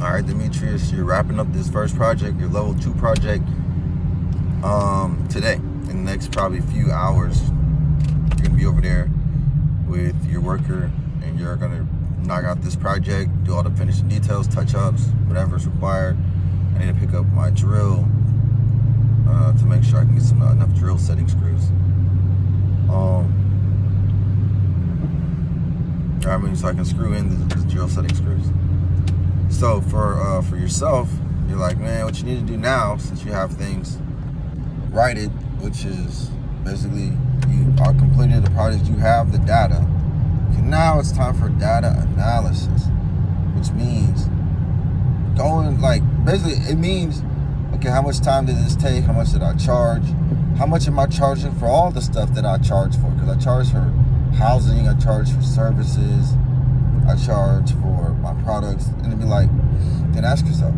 All right, Demetrius, you're wrapping up this first project, your level 2 project, today. In the next probably few hours, you're gonna be over there with your worker, and you're gonna knock out this project, do all the finishing details, touch-ups, whatever's required. I need to pick up my drill to make sure I can get some enough drill setting screws. So I can screw in the drill setting screws. So for yourself, you're like, man, what you need to do now, since you have things righted, which is basically you are completing the project, you have the data. Okay, now it's time for data analysis, which means it means, okay, how much time did this take? How much did I charge? How much am I charging for all the stuff that I charge for? Because I charge for housing, I charge for services, I charge for my products, and it'd be like, then ask yourself,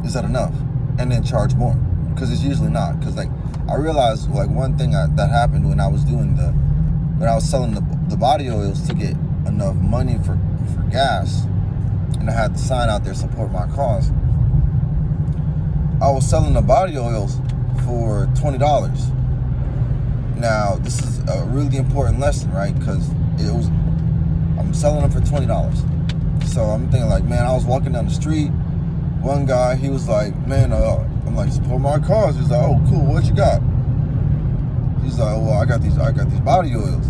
is that enough? And then charge more, because it's usually not. Because I realized one thing that happened when I was selling the body oils to get enough money for gas, and I had the sign out there, support my cause. I was selling the body oils for $20. Now, this is a really important lesson, right? Because I'm selling them for $20. So I'm thinking man, I was walking down the street. One guy, he was like, man, I'm like, support my cause. He's like, oh, cool, what you got? He's like, well, I got these body oils.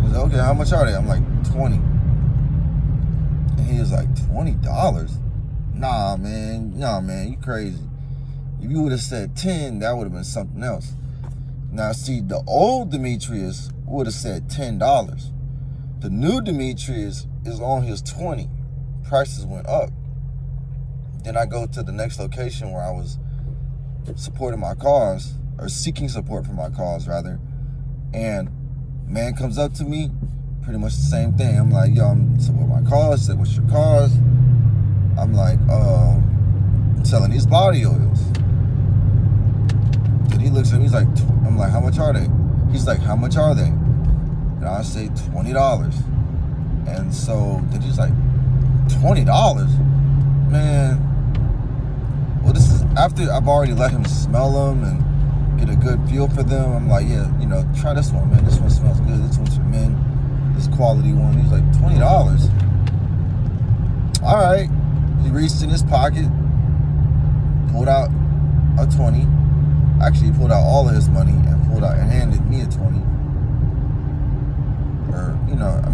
He's like, okay, how much are they? I'm like, 20. And he was like, $20? Nah, man, you crazy. If you would have said 10, that would have been something else. Now, see, the old Demetrius would have said $10. The new Demetrius is on his 20. Prices went up. Then I go to the next location where I was supporting my cause, or seeking support for my cause, rather. And man comes up to me, pretty much the same thing. I'm like, yo, I'm supporting my cause. He said, what's your cause? I'm like, I'm selling these body oils. Then he looks at me, he's like, I'm like, how much are they? He's like, how much are they? And I say $20. And so then he's like, $20? Man. Well, this is after I've already let him smell them and get a good feel for them. I'm like, yeah, try this one, man. This one smells good. This one's for men. This quality one. He's like, $20. All right. He reached in his pocket, pulled out a 20. Actually, he pulled out all of his money and handed me a 20. Or,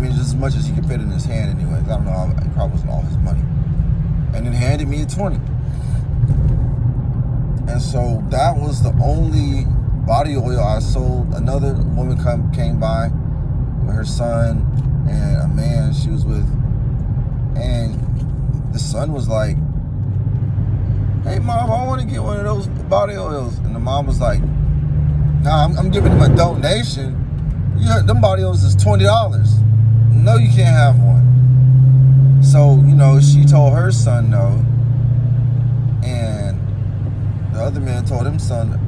just as much as he could fit in his hand anyways. I don't know, it probably wasn't all his money. And then handed me a 20. And so that was the only body oil I sold. Another woman came by with her son and a man she was with. And the son was like, hey, Mom, I want to get one of those body oils. And the mom was like, nah, I'm giving him a donation. Yeah, them body oils is $20. No, you can't have one. So, she told her son no. And the other man told him son,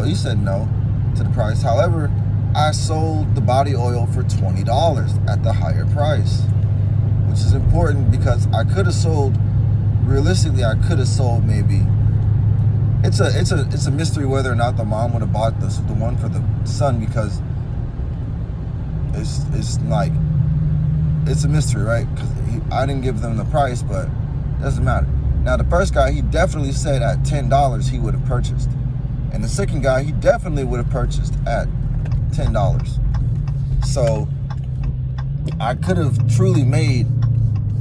he said no to the price. However, I sold the body oil for $20 at the higher price, which is important because realistically, I could have sold maybe. It's a mystery whether or not the mom would have bought the one for the son, because it's a mystery, right? Because I didn't give them the price, but it doesn't matter. Now, the first guy, he definitely said at $10 he would have purchased. And the second guy, he definitely would have purchased at $10. So I could have truly made,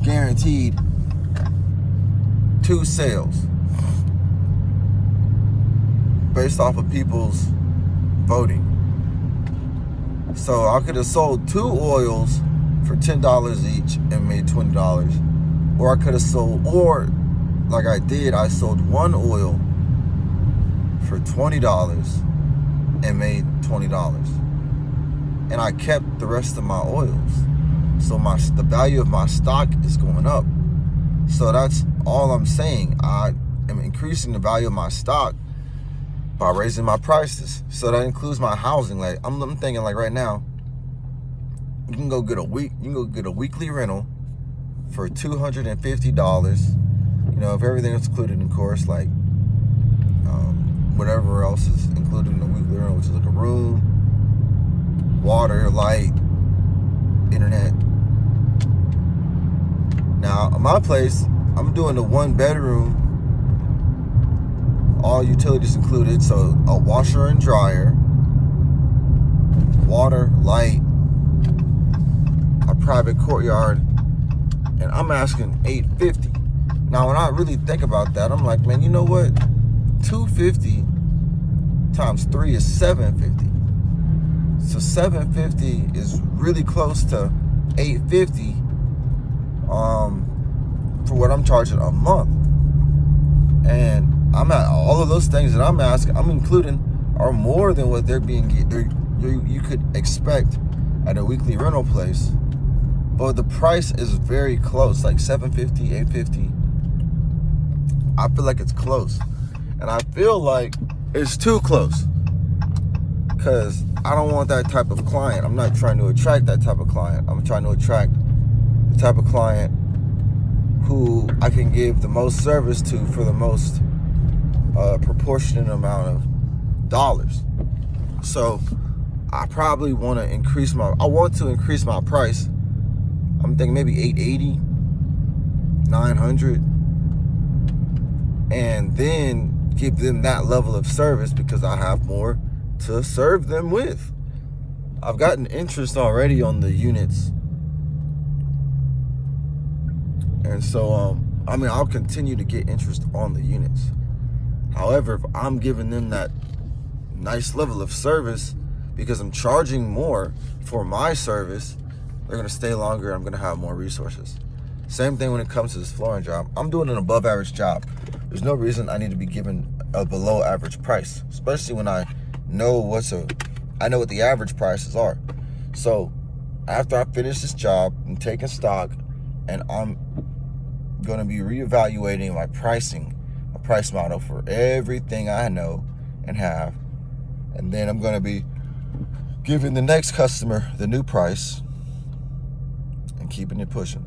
guaranteed, 2 sales based off of people's voting. So I could have sold 2 oils for $10 each and made $20. Or I could have sold, like I did, I sold 1 oil for $20 and made $20. And I kept the rest of my oils. So the value of my stock is going up. So that's all I'm saying. I am increasing the value of my stock by raising my prices. So that includes my housing. I'm thinking right now, you can go get a weekly rental for $250. You know, if everything is included, of course, like whatever else is included in the weekly rental, which is like a room, water, light, internet. Now, at my place, I'm doing the 1-bedroom, all utilities included, so a washer and dryer, water, light, a private courtyard, and I'm asking $850. Now, when I really think about that, I'm like, man, you know what? $250 times 3 is $750. So $750 is really close to $850 for what I'm charging a month. And I'm at all of those things that I'm asking, I'm including, are more than what you could expect at a weekly rental place. But the price is very close, like $750, $850. I feel like it's close. And I feel like it's too close. Because I don't want that type of client. I'm not trying to attract that type of client. I'm trying to attract the type of client who I can give the most service to for the most proportionate amount of dollars. So I probably want to increase my price. I'm thinking maybe $880, $900, and then give them that level of service because I have more to serve them with. I've gotten interest already on the units. And so, I'll continue to get interest on the units. However, if I'm giving them that nice level of service because I'm charging more for my service, they're going to stay longer. I'm going to have more resources. Same thing when it comes to this flooring job. I'm doing an above average job. There's no reason I need to be given a below average price, especially when I know what the average prices are. So after I finish this job, I'm taking stock, and I'm going to be reevaluating my pricing, my price model for everything I know and have. And then I'm going to be giving the next customer the new price and keeping it pushing.